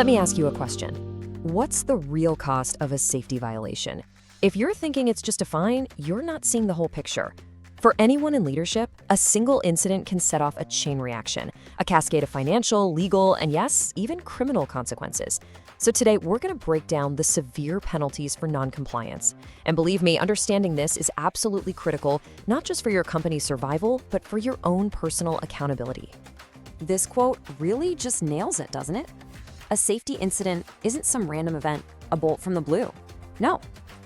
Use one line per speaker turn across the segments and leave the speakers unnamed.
Let me ask you a question. What's the real cost of a safety violation? If you're thinking it's just a fine, you're not seeing the whole picture. For anyone in leadership, a single incident can set off a chain reaction, a cascade of financial, legal, and yes, even criminal consequences. So today, we're going to break down the severe penalties for noncompliance. And believe me, understanding this is absolutely critical, not just for your company's survival, but for your own personal accountability.
This quote really just nails it, doesn't it? A safety incident isn't some random event, a bolt from the blue. No,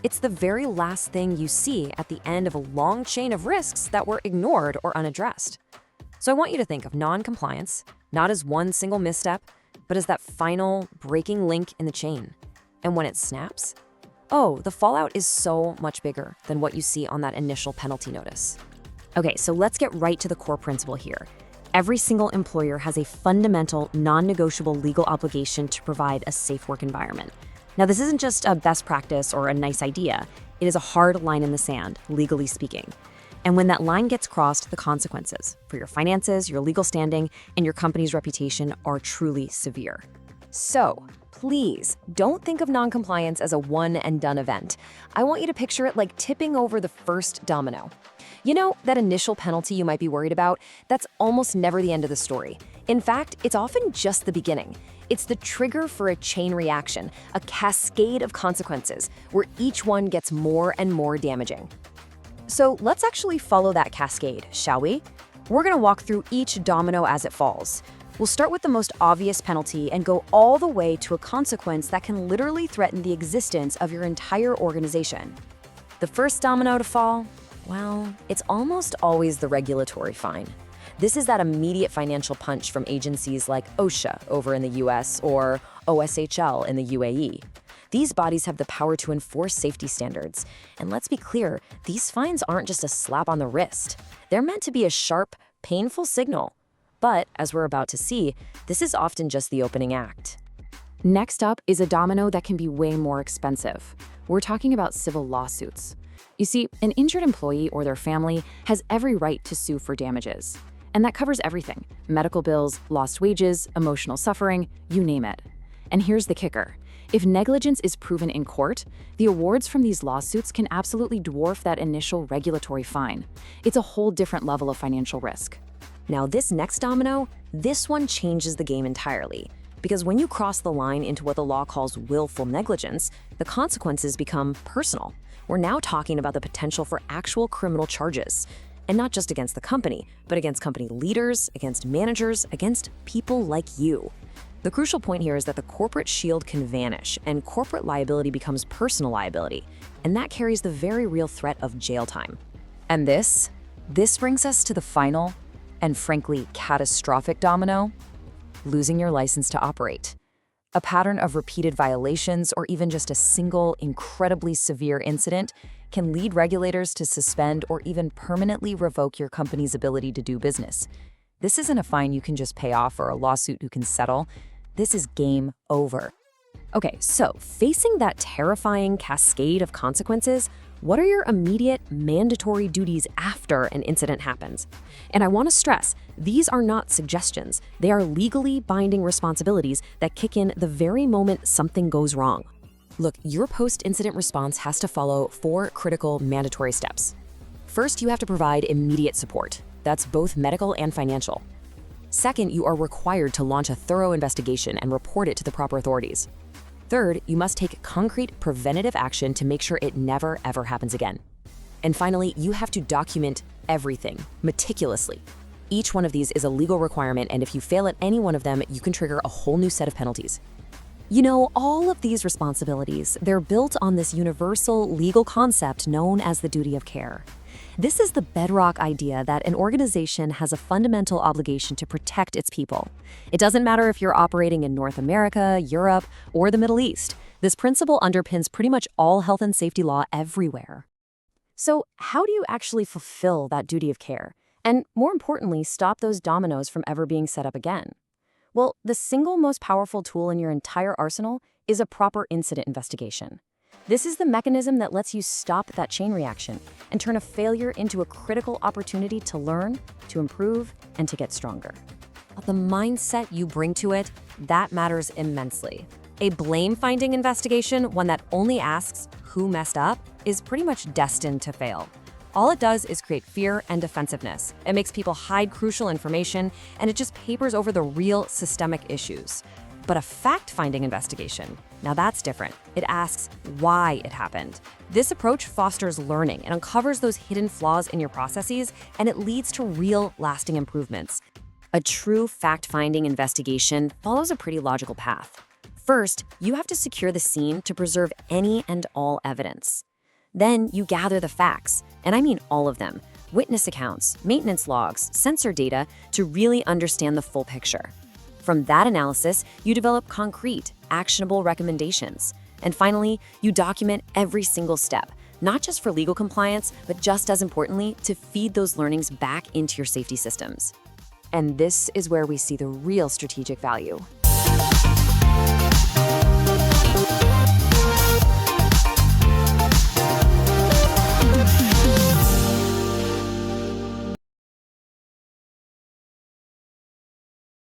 it's the very last thing you see at the end of a long chain of risks that were ignored or unaddressed. So I want you to think of non-compliance not as one single misstep, but as that final breaking link in the chain. And when it snaps, the fallout is so much bigger than what you see on that initial penalty notice. Okay, so let's get right to the core principle here. Every single employer has a fundamental, non-negotiable legal obligation to provide a safe work environment. Now, this isn't just a best practice or a nice idea. It is a hard line in the sand, legally speaking. And when that line gets crossed, the consequences for your finances, your legal standing, and your company's reputation are truly severe.
So, please, don't think of noncompliance as a one-and-done event. I want you to picture it like tipping over the first domino. You know, that initial penalty you might be worried about, that's almost never the end of the story. In fact, it's often just the beginning. It's the trigger for a chain reaction, a cascade of consequences, where each one gets more and more damaging. So let's actually follow that cascade, shall we? We're going to walk through each domino as it falls. We'll start with the most obvious penalty and go all the way to a consequence that can literally threaten the existence of your entire organization. The first domino to fall? Well, it's almost always the regulatory fine. This is that immediate financial punch from agencies like OSHA over in the US or OSHL in the UAE. These bodies have the power to enforce safety standards. And let's be clear, these fines aren't just a slap on the wrist. They're meant to be a sharp, painful signal. But, as we're about to see, this is often just the opening act.
Next up is a domino that can be way more expensive. We're talking about civil lawsuits. You see, an injured employee or their family has every right to sue for damages. And that covers everything: medical bills, lost wages, emotional suffering, you name it. And here's the kicker. If negligence is proven in court, the awards from these lawsuits can absolutely dwarf that initial regulatory fine. It's a whole different level of financial risk.
Now, this next domino, this one changes the game entirely. Because when you cross the line into what the law calls willful negligence, the consequences become personal. We're now talking about the potential for actual criminal charges. And not just against the company, but against company leaders, against managers, against people like you. The crucial point here is that the corporate shield can vanish, and corporate liability becomes personal liability. And that carries the very real threat of jail time. And this brings us to the final, and frankly, catastrophic domino: losing your license to operate. A pattern of repeated violations or even just a single, incredibly severe incident can lead regulators to suspend or even permanently revoke your company's ability to do business. This isn't a fine you can just pay off or a lawsuit you can settle. This is game over. Okay, so facing that terrifying cascade of consequences, what are your immediate mandatory duties after an incident happens? And I want to stress, these are not suggestions. They are legally binding responsibilities that kick in the very moment something goes wrong. Look, your post-incident response has to follow 4 critical mandatory steps. First, you have to provide immediate support. That's both medical and financial. Second, you are required to launch a thorough investigation and report it to the proper authorities. Third, you must take concrete preventative action to make sure it never, ever happens again. And finally, you have to document everything meticulously. Each one of these is a legal requirement, and if you fail at any one of them, you can trigger a whole new set of penalties. You know, all of these responsibilities, they're built on this universal legal concept known as the duty of care. This is the bedrock idea that an organization has a fundamental obligation to protect its people. It doesn't matter if you're operating in North America, Europe, or the Middle East. This principle underpins pretty much all health and safety law everywhere. So, how do you actually fulfill that duty of care? And more importantly, stop those dominoes from ever being set up again? Well, the single most powerful tool in your entire arsenal is a proper incident investigation. This is the mechanism that lets you stop that chain reaction and turn a failure into a critical opportunity to learn, to improve, and to get stronger.
But the mindset you bring to it, that matters immensely. A blame-finding investigation, one that only asks who messed up, is pretty much destined to fail. All it does is create fear and defensiveness. It makes people hide crucial information, and it just papers over the real systemic issues. But a fact-finding investigation, now that's different. It asks why it happened. This approach fosters learning and uncovers those hidden flaws in your processes, and it leads to real, lasting improvements.
A true fact-finding investigation follows a pretty logical path. First, you have to secure the scene to preserve any and all evidence. Then you gather the facts, and I mean all of them, witness accounts, maintenance logs, sensor data, to really understand the full picture. From that analysis, you develop concrete, actionable recommendations. And finally, you document every single step, not just for legal compliance, but just as importantly, to feed those learnings back into your safety systems.
And this is where we see the real strategic value.